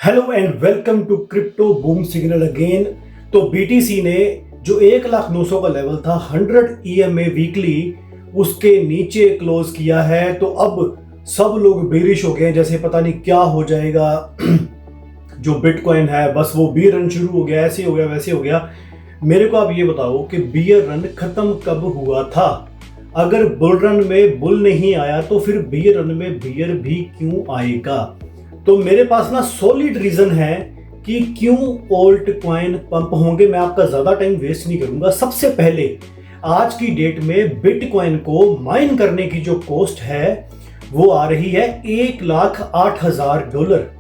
Hello and welcome to crypto boom signal again. तो BTC ने जो 1,09,000 का लेवल था 100 EMA वीकली उसके नीचे क्लोज किया है। तो अब सब लोग बेरिश हो गए हैं, जैसे पता नहीं क्या हो जाएगा। जो बिटकॉइन है बस वो बियर रन शुरू हो गया, ऐसे हो गया वैसे हो गया। मेरे को आप ये बताओ कि बियर रन खत्म कब हुआ था? अगर बुल रन में बुल नहीं आया तो फिर बियर रन में बियर भी क्यों आएगा? तो मेरे पास ना सॉलिड रीजन है कि क्यों ओल्ट कॉइन पंप होंगे। मैं आपका ज्यादा टाइम वेस्ट नहीं करूंगा। सबसे पहले आज की डेट में बिटकॉइन को माइन करने की जो कॉस्ट है वो आ रही है $1,08,000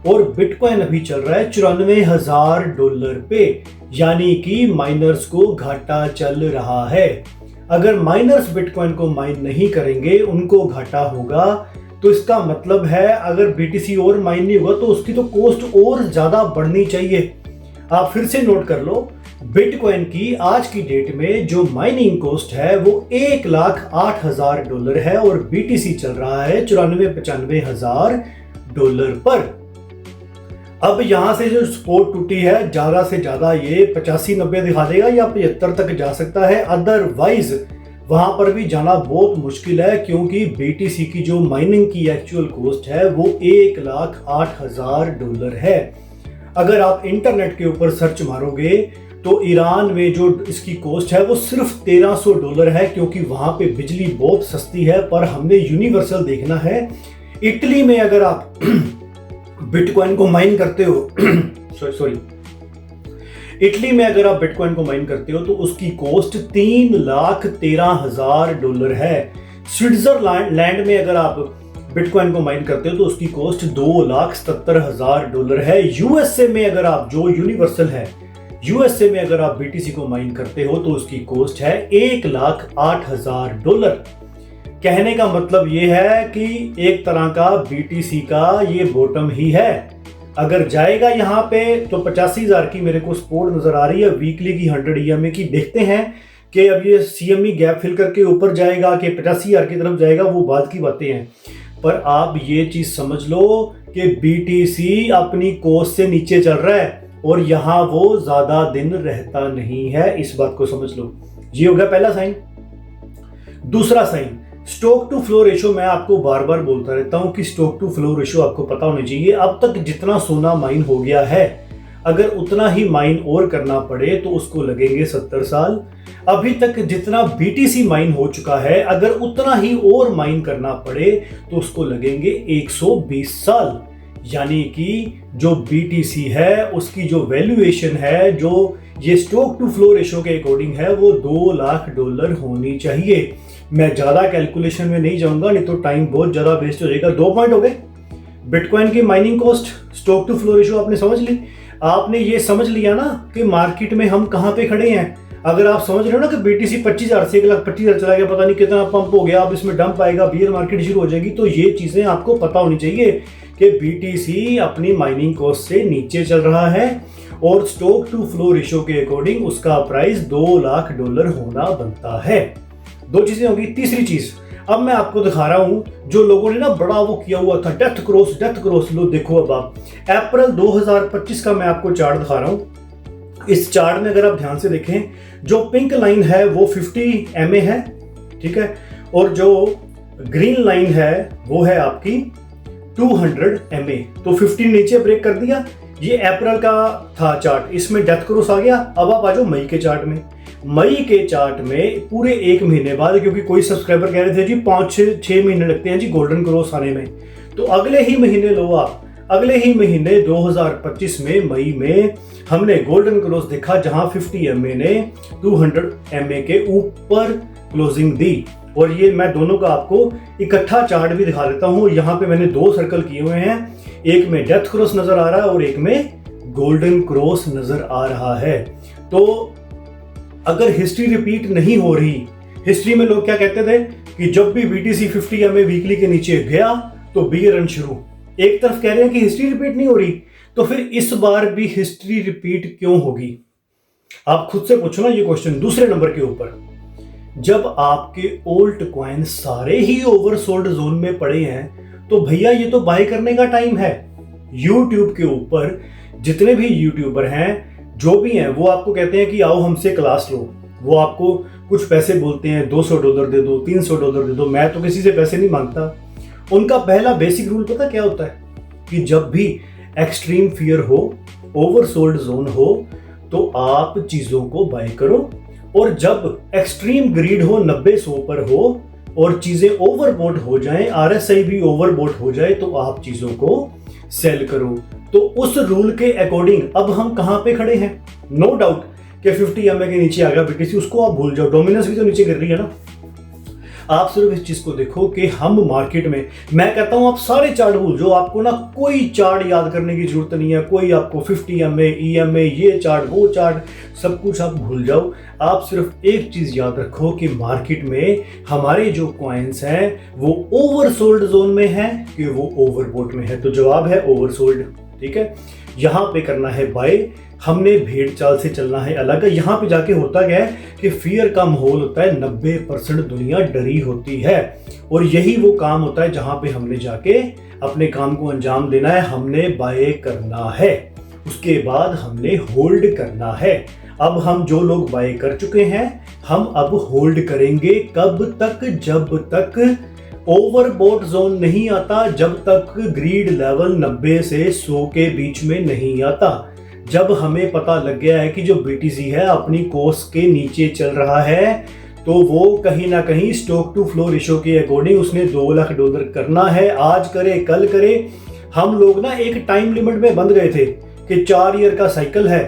और बिटकॉइन अभी चल रहा है $94,000 पे, यानी कि माइनर्स को घाटा चल रहा है। अगर माइनर्स बिटकॉइन को माइन नहीं करेंगे उनको घाटा होगा। तो इसका मतलब है अगर बीटीसी और माइन नहीं होगा तो उसकी तो कॉस्ट और ज्यादा बढ़नी चाहिए। आप फिर से नोट कर लो, बिटकॉइन की आज की डेट में जो माइनिंग कॉस्ट है वो $1,08,000 है और बीटीसी चल रहा है 94-95,000 पर। अब यहां से जो सपोर्ट टूटी है ज्यादा से ज्यादा ये 85-90 दिखा देगा या 75 तक जा सकता है। अदरवाइज वहां पर भी जाना बहुत मुश्किल है, क्योंकि बीटीसी की जो माइनिंग की एक्चुअल कॉस्ट है वो $1,08,000 है। अगर आप इंटरनेट के ऊपर सर्च मारोगे तो ईरान में जो इसकी कॉस्ट है वो सिर्फ $1,300 है, क्योंकि वहां पे बिजली बहुत सस्ती है। पर हमने यूनिवर्सल देखना है। इटली में अगर आप बिटकॉइन को माइन करते हो इटली में अगर आप बिटकॉइन को माइन करते हो तो उसकी कॉस्ट $3,13,000 है। स्विट्जरलैंड में अगर आप बिटकॉइन को माइन करते हो तो उसकी कॉस्ट $2,77,000 है। यूएसए में अगर आप, जो यूनिवर्सल है, यूएसए में अगर आप बीटीसी को माइन करते हो तो उसकी कॉस्ट है $1,08,000। कहने का मतलब ये है कि एक तरह का बीटीसी का ये बॉटम ही है। अगर जाएगा यहाँ पे तो 85,000 की मेरे को सपोर्ट नजर आ रही है, वीकली की 100 EMA की। देखते हैं कि अब ये CME गैप फिल करके ऊपर जाएगा कि 85,000 की तरफ जाएगा, वो बाद की बातें हैं। पर आप ये चीज समझ लो कि बीटीसी अपनी कॉस्ट से नीचे चल रहा है और यहाँ वो ज्यादा दिन रहता नहीं है, इस बात को समझ लो। ये हो गया पहला साइन। दूसरा sign, stock to flow ratio. मैं आपको बार बार बोलता रहता हूं कि स्टॉक टू फ्लो रेशो आपको पता होनी चाहिए। अब तक जितना सोना माइन हो गया है, अगर उतना ही माइन और करना पड़े तो उसको लगेंगे 70 साल। अभी तक जितना बीटीसी माइन हो चुका है, अगर उतना ही और माइन करना पड़े तो उसको लगेंगे 120 साल। यानी कि जो बीटीसी है उसकी जो वैल्यूएशन है, जो ये स्टॉक टू फ्लो रेशो के अकॉर्डिंग है, वो $2,00,000 होनी चाहिए। मैं ज्यादा कैलकुलेशन में नहीं जाऊंगा, नहीं तो टाइम बहुत ज्यादा वेस्ट हो जाएगा। 2 पॉइंट हो गए। बिटकॉइन की mining cost, stock to flow ratio आपने समझ ली। आपने ये समझ लिया ना कि मार्केट में हम कहां पे खड़े हैं। अगर आप समझ रहे हो ना कि बीटीसी 25,000 से 1,25,000 चला गया, पता नहीं कितना पंप हो गया, अब इसमें डंप आएगा, बियर मार्केट शुरू हो जाएगी, तो ये चीजें आपको पता होनी चाहिए कि बीटीसी अपनी माइनिंग कॉस्ट से नीचे चल रहा है और स्टॉक टू फ्लो रेशो के अकॉर्डिंग उसका प्राइस $2,00,000 होना बनता है। 2 चीजें होगी। तीसरी चीज, अब मैं आपको दिखा रहा हूं जो लोगों ने ना बड़ा वो किया हुआ था, डेथ क्रॉस। लो देखो, अब आप अप्रैल 2025 का मैं आपको चार्ट दिखा रहा हूं। इस चार्ट में अगर आप ध्यान से देखें, जो पिंक लाइन है वो 50 MA है, ठीक है, और जो ग्रीन लाइन है वो है आपकी 200 MA। तो 50 नीचे ब्रेक कर दिया। ये अप्रैल का था चार्ट, इसमें डेथ क्रॉस आ गया। अब आप आ जाओ मई के चार्ट में। मई के चार्ट में पूरे 1 महीने बाद, क्योंकि कोई सब्सक्राइबर कह रहे थे जी 5-6 महीने लगते हैं जी गोल्डन क्रॉस आने में, तो अगले ही महीने लो आप, अगले ही महीने 2025 में मई में हमने गोल्डन क्रॉस देखा, जहां 50 MA ने 200 MA के ऊपर क्लोजिंग दी। और ये मैं दोनों का आपको इकट्ठा चार्ट भी दिखा देता हूं। यहाँ पे मैंने 2 सर्कल किए हुए हैं, एक में डेथ क्रॉस नजर आ रहा है और एक में गोल्डन क्रॉस नजर आ रहा है। तो अगर हिस्ट्री रिपीट नहीं हो रही, हिस्ट्री में लोग क्या कहते थे कि जब भी बीटीसी 50 MA वीकली के नीचे गया तो बियर रन शुरू। एक तरफ कह रहे हैं कि हिस्ट्री रिपीट नहीं हो रही, तो फिर इस बार भी हिस्ट्री रिपीट क्यों होगी? आप खुद से पूछो ना ये क्वेश्चन। दूसरे नंबर के ऊपर, जब आपके ओल्ट कॉइन सारे ही ओवरसोल्ड जोन में पड़े हैं तो भैया ये तो बाय करने का टाइम है। YouTube के ऊपर जितने भी यूट्यूबर हैं, जो भी हैं, वो आपको कहते हैं कि आओ हमसे क्लास लो। वो आपको कुछ पैसे बोलते हैं, $200 दे दो, $300 दे दो। मैं तो किसी से पैसे नहीं मांगता। उनका पहला बेसिक रूल पता क्या होता है कि जब भी एक्सट्रीम फियर हो, ओवरसोल्ड जोन हो, तो आप चीजों को बाय करो, और जब एक्सट्रीम ग्रीड हो, 90-100 पर हो और चीजें ओवरबोट हो जाएं, RSI भी ओवरबोट हो जाए, तो आप चीजों को सेल करो। तो उस रूल के अकॉर्डिंग अब हम कहां पे खड़े हैं? नो डाउट कि 50 MA के नीचे आ गया BTC, उसको आप भूल जाओ। डोमिनेंस भी तो नीचे गिर रही है ना। आप सिर्फ इस चीज को देखो कि हम मार्केट में, मैं कहता हूं आप सारे चार्ट भूल जाओ, आपको ना कोई चार्ट याद करने की जरूरत नहीं है। कोई आपको 50 MA, EMA, ये चार्ट, वो चार्ट, सब कुछ आप भूल जाओ। आप सिर्फ एक चीज याद रखो कि मार्केट में हमारे जो कॉइन्स हैं वो ओवरसोल्ड जोन में है कि वो ओवरबोट में है। तो जवाब है ओवरसोल्ड। ठीक है, यहां पे करना है बाय, हमने भेड़ चाल से चलना है अलग। यहाँ पे जाके होता क्या है कि फियर का माहौल होता है, 90% दुनिया डरी होती है, और यही वो काम होता है जहां पे हमने जाके अपने काम को अंजाम देना है। हमने बाय करना है, उसके बाद हमने होल्ड करना है। अब हम जो लोग बाय कर चुके हैं, हम अब होल्ड करेंगे। कब तक? जब तक ओवरबोट जोन नहीं आता, जब तक ग्रीड लेवल 90 से 100 के बीच में नहीं आता। जब हमें पता लग गया है कि जो BTC है अपनी कोर्स के नीचे चल रहा है, तो वो कहीं ना कहीं स्टॉक टू फ्लो रेशो के अकॉर्डिंग उसने $2 लाख करना है। आज करे कल करे। हम लोग ना एक टाइम लिमिट में बंध गए थे कि 4 ईयर का साइकिल है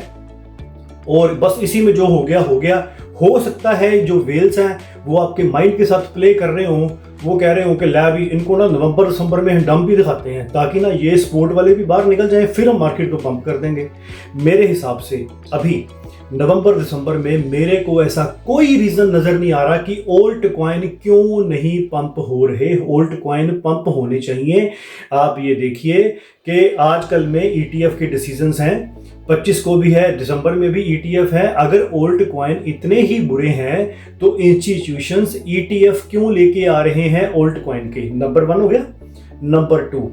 और बस इसी में जो हो गया हो गया। हो सकता है जो वेल्स हैं वो आपके माइंड के साथ प्ले कर रहे हों, वो कह रहे हो कि लैब इनको ना नवंबर दिसंबर में डंप भी दिखाते हैं ताकि ना ये स्पोर्ट वाले भी बाहर निकल जाएं, फिर हम मार्केट को पंप कर देंगे। मेरे हिसाब से अभी नवंबर दिसंबर में मेरे को ऐसा कोई रीजन नजर नहीं आ रहा कि ओल्ट कॉइन क्यों नहीं पंप हो रहे। ओल्ट कॉइन पंप होने चाहिए। आप ये देखिए कि आजकल में ETF के डिसीजंस हैं, 25 को भी है, दिसंबर में भी ETF है। अगर ओल्ट कॉइन इतने ही बुरे हैं तो इंस्टीट्यूशंस ETF क्यों लेके आ रहे हैं ओल्ट कॉइन के? नंबर 1 हो गया। नंबर 2,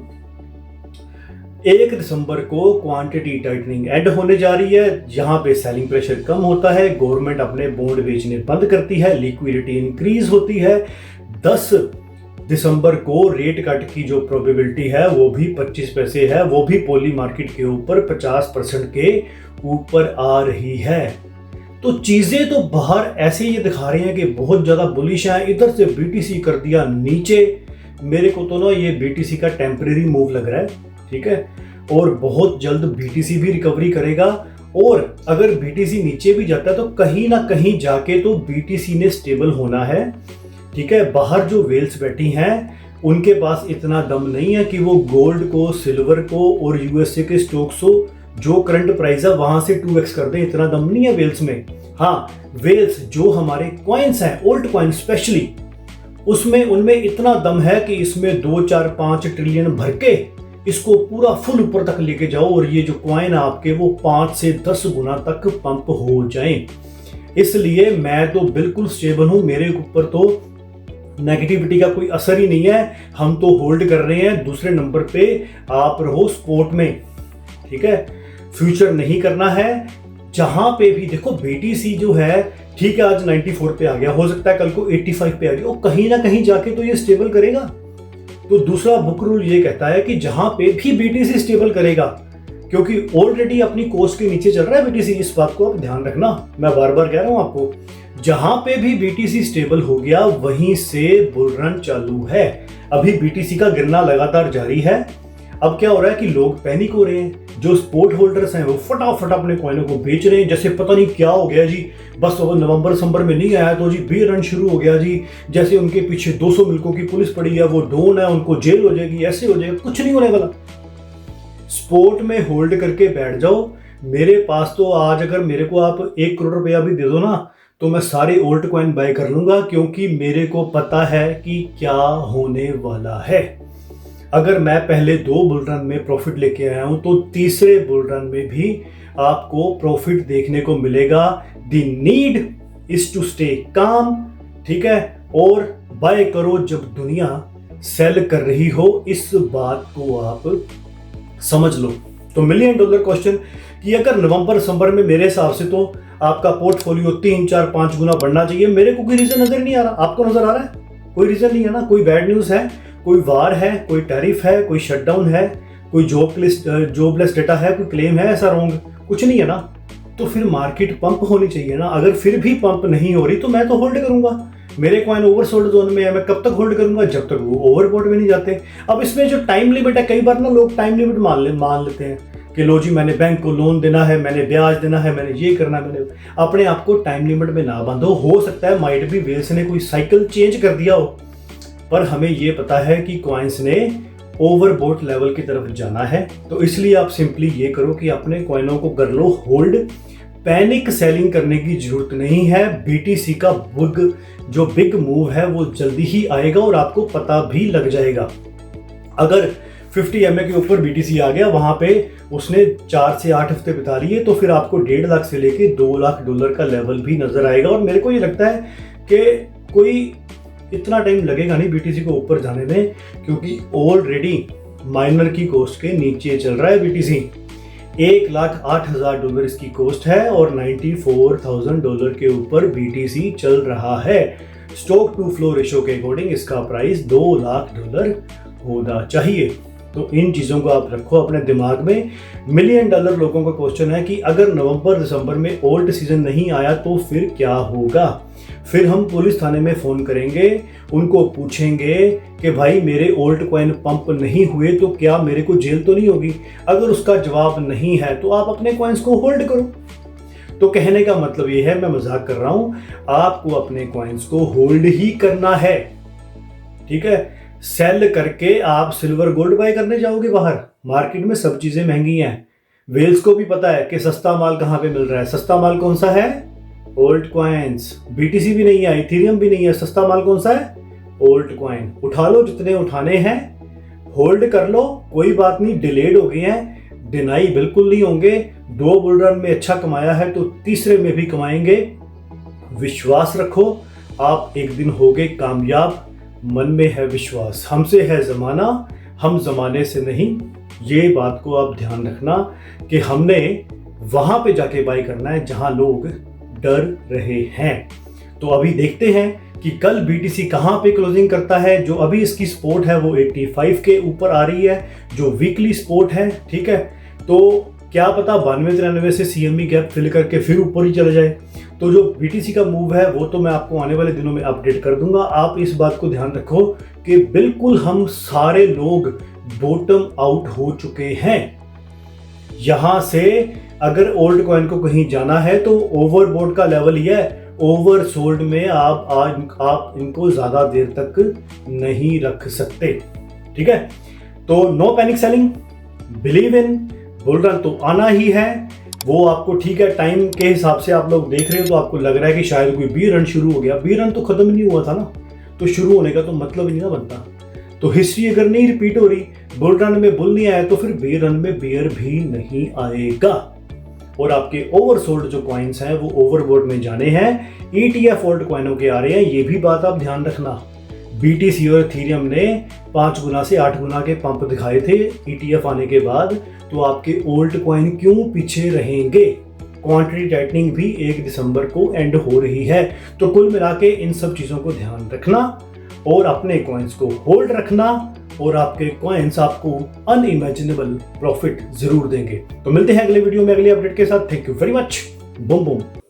1 दिसंबर को क्वांटिटी टाइटनिंग एंड होने जा रही है, जहां पे सेलिंग प्रेशर कम होता है, गवर्नमेंट अपने बॉन्ड बेचने बंद करती है, लिक्विडिटी इंक्रीज होती है। 10 दिसंबर को रेट कट की जो प्रोबेबिलिटी है वो भी 25 पैसे है, वो भी पॉली मार्केट के ऊपर 50% के ऊपर आ रही है। तो चीजें तो बाहर ऐसे ये दिखा रहे हैं कि बहुत ज्यादा बुलिश है। इधर से BTC कर दिया नीचे। मेरे को तो ना ये BTC का टेम्परेरी मूव लग रहा है, ठीक है, और बहुत जल्द BTC भी रिकवरी करेगा। और अगर BTC नीचे भी जाता है तो कहीं ना कहीं जाके तो BTC ने स्टेबल होना है, ठीक है। बाहर जो वेल्स बैठी हैं उनके पास इतना दम नहीं है कि वो गोल्ड को, सिल्वर को और USA के स्टॉक्स को जो करंट प्राइस है वहां से 2x कर दे। इतना दम नहीं है वेल्स में। हाँ, वेल्स जो हमारे कॉइन्स हैं, ओल्ड कॉइन स्पेशली, उसमें उनमें इतना दम है कि इसमें 2, 4, 5 ट्रिलियन भर के इसको पूरा फुल ऊपर तक लेके जाओ और ये जो कॉइन है आपके वो 5 से 10 गुना तक पंप हो जाएं। इसलिए मैं तो बिल्कुल स्टेबल हूं, मेरे ऊपर तो नेगेटिविटी का कोई असर ही नहीं है। हम तो होल्ड कर रहे हैं। दूसरे नंबर पे आप रहो स्पोर्ट में, ठीक है, फ्यूचर नहीं करना है। जहां पे भी देखो BTC जो है, ठीक है, आज 94 पे आ गया, हो सकता है कल को 85 पे आ गया, और कहीं ना कहीं जाके तो ये स्टेबल करेगा। तो दूसरा बुक रूल ये कहता है कि जहां पे भी BTC स्टेबल करेगा, क्योंकि ऑलरेडी अपनी कोस्ट के नीचे चल रहा है BTC, इस बात को आप ध्यान रखना, मैं बार बार कह रहा हूं आपको। जहां पे भी BTC स्टेबल हो गया वहीं से बुल रन चालू है। अभी BTC का गिरना लगातार जारी है। अब क्या हो रहा है कि लोग पैनिक हो रहे हैं, जो स्पोर्ट होल्डर्स हैं वो फटाफट अपने कॉइनों को बेच रहे हैं, जैसे पता नहीं क्या हो गया जी, बस वो नवंबर दिसंबर में नहीं आया तो जी बे रन शुरू हो गया जी, जैसे उनके पीछे 200 मिल्कों की पुलिस पड़ी है, वो डोन है, उनको जेल हो जाएगी, ऐसे हो जाएगा। कुछ नहीं होने वाला। स्पोर्ट में होल्ड करके बैठ जाओ। मेरे पास तो आज अगर मेरे को आप 1 करोड़ रुपया भी दे दो ना, तो मैं सारे ओल्ट कॉइन बाय कर लूंगा, क्योंकि मेरे को पता है कि क्या होने वाला है। अगर मैं पहले 2 बुल रन में प्रॉफिट लेके आया हूं तो तीसरे बुल रन में भी आपको प्रॉफिट देखने को मिलेगा। The need is to stay calm, ठीक है, और बाय करो जब दुनिया सेल कर रही हो। इस बात को आप समझ लो। तो मिलियन डॉलर क्वेश्चन कि अगर नवंबर दिसंबर में मेरे हिसाब से तो आपका पोर्टफोलियो 3 4 5 गुना बढ़ना चाहिए। मेरे को कोई रीजन नजर नहीं आ रहा, आपको नजर आ रहा है? कोई रीजन नहीं है ना। कोई बैड न्यूज है, कोई वार है, कोई टैरिफ है, कोई शटडाउन है, कोई जॉबलेस डेटा है, कोई क्लेम है ऐसा रॉन्ग, कुछ नहीं है ना। तो फिर मार्केट पंप होनी चाहिए ना। अगर फिर भी पंप नहीं हो रही तो मैं तो होल्ड करूंगा। मेरे कॉइन ओवरसोल्ड जोन में है, मैं कब तक होल्ड करूंगा? जब तक वो ओवरबॉट में नहीं जाते। अब इसमें जो टाइम लिमिट है, कई बार ना लोग टाइम लिमिट मान लेते हैं कि लो जी मैंने बैंक को लोन देना है, मैंने ब्याज देना है, मैंने ये करना है। मैंने अपने आप को टाइम लिमिट में ना बांधो। हो सकता है माइट भी वेल्स ने कोई साइकिल चेंज कर दिया हो, पर हमें ये पता है कि कॉइन्स ने ओवरबॉट लेवल की तरफ जाना है। तो इसलिए आप सिंपली ये करो कि अपने कॉइनों को कर लो होल्ड। पैनिक सेलिंग करने की जरूरत नहीं है। बीटीसी का जो बिग मूव है वो जल्दी ही आएगा और आपको पता भी लग जाएगा। अगर 50 MA के ऊपर बीटीसी आ गया, वहां पे उसने 4 से 8 हफ्ते बिता लिए, तो फिर आपको 1.5 लाख से लेके 2 लाख डॉलर का लेवल भी नजर आएगा। और मेरे को ये लगता है कि कोई इतना टाइम लगेगा नहीं बीटीसी को ऊपर जाने में, क्योंकि ऑलरेडी माइनर की कॉस्ट के नीचे चल रहा है बीटीसी। $1,08,000 इसकी कॉस्ट है और $94,000 के ऊपर बीटीसी चल रहा है। स्टॉक टू फ्लो रेशो के अकॉर्डिंग इसका प्राइस $2 लाख होना चाहिए। तो इन चीज़ों को आप रखो अपने दिमाग में। मिलियन डॉलर लोगों का क्वेश्चन है कि अगर नवंबर दिसंबर में ओल्ट सीजन नहीं आया तो फिर क्या होगा? फिर हम पुलिस थाने में फ़ोन करेंगे, उनको पूछेंगे कि भाई मेरे ओल्ट कॉइन पंप नहीं हुए तो क्या मेरे को जेल तो नहीं होगी? अगर उसका जवाब नहीं है तो आप अपने कॉइन्स को होल्ड करो। तो कहने का मतलब ये है, मैं मजाक कर रहा हूं, आपको अपने कॉइन्स को होल्ड ही करना है, ठीक है? सेल करके आप सिल्वर गोल्ड बाय करने जाओगे बाहर? मार्केट में सब चीजें महंगी हैं। वेल्स को भी पता है कि सस्ता माल कहां पे मिल रहा है। सस्ता माल कौन सा है? ओल्ट कॉइन्स। बीटीसी भी नहीं है, इथेरियम भी नहीं है, सस्ता माल कौन सा है? ओल्ट कॉइन। उठा लो जितने उठाने हैं, होल्ड कर लो, कोई बात नहीं। डिलेड हो गए हैं, डिनाई बिल्कुल नहीं होंगे। 2 बुल रन में अच्छा कमाया है तो तीसरे में भी कमाएंगे। विश्वास रखो, आप एक दिन होगे कामयाब। मन में है विश्वास, हमसे है जमाना, हम जमाने से नहीं। ये बात को आप ध्यान रखना कि हमने वहां पे जाके बाय करना है जहां लोग डर रहे हैं। तो अभी देखते हैं कि कल बीटीसी कहां पे क्लोजिंग करता है। जो अभी इसकी सपोर्ट है वो 85 के ऊपर आ रही है, जो वीकली सपोर्ट है, ठीक है? तो क्या पता 92-93 से सीएमई गैप फिल करके फिर ऊपर ही चले जाए। तो जो बीटीसी का मूव है वो तो मैं आपको आने वाले दिनों में अपडेट कर दूंगा। आप इस बात को ध्यान रखो कि बिल्कुल हम सारे लोग बॉटम आउट हो चुके हैं। यहां से अगर ओल्ड कॉइन को कहीं जाना है तो ओवरबॉट का लेवल ही है। ओवरसोल्ड में आप इनको ज्यादा देर तक नहीं रख सकते, ठीक है? तो no panic selling, believe in bull run तो आना ही है। वो आपको, ठीक है, टाइम के हिसाब से आप लोग देख रहे हो तो आपको लग रहा है कि शायद कोई बी रन शुरू हो गया। बी रन तो खत्म नहीं हुआ था ना, तो शुरू होने का तो मतलब ही नहीं ना बनता। तो हिस्ट्री अगर नहीं रिपीट हो रही, बुल रन में बुल नहीं आया तो फिर बी रन में बियर भी नहीं आएगा। और आपके ओवरसोल्ड जो कॉइन्स हैं वो ओवरबॉट में जाने हैं। ETF ओल्ड कॉइनों के आ रहे हैं, ये भी बात आप ध्यान रखना। बीटीसी और इथेरियम ने 5 गुना से 8 गुना के पंप दिखाए थे ETF आने के बाद। तो आपके ओल्ड कॉइन क्यों पीछे रहेंगे? क्वांटिटी टाइटनिंग भी 1 दिसंबर को एंड हो रही है। तो कुल मिला के इन सब चीजों को ध्यान रखना और अपने कॉइन्स को होल्ड रखना, और आपके कॉइन्स आपको अनइमेजिनेबल प्रॉफिट जरूर देंगे। तो मिलते हैं अगले वीडियो में अगले अपडेट के साथ। Thank you very much. Boom boom.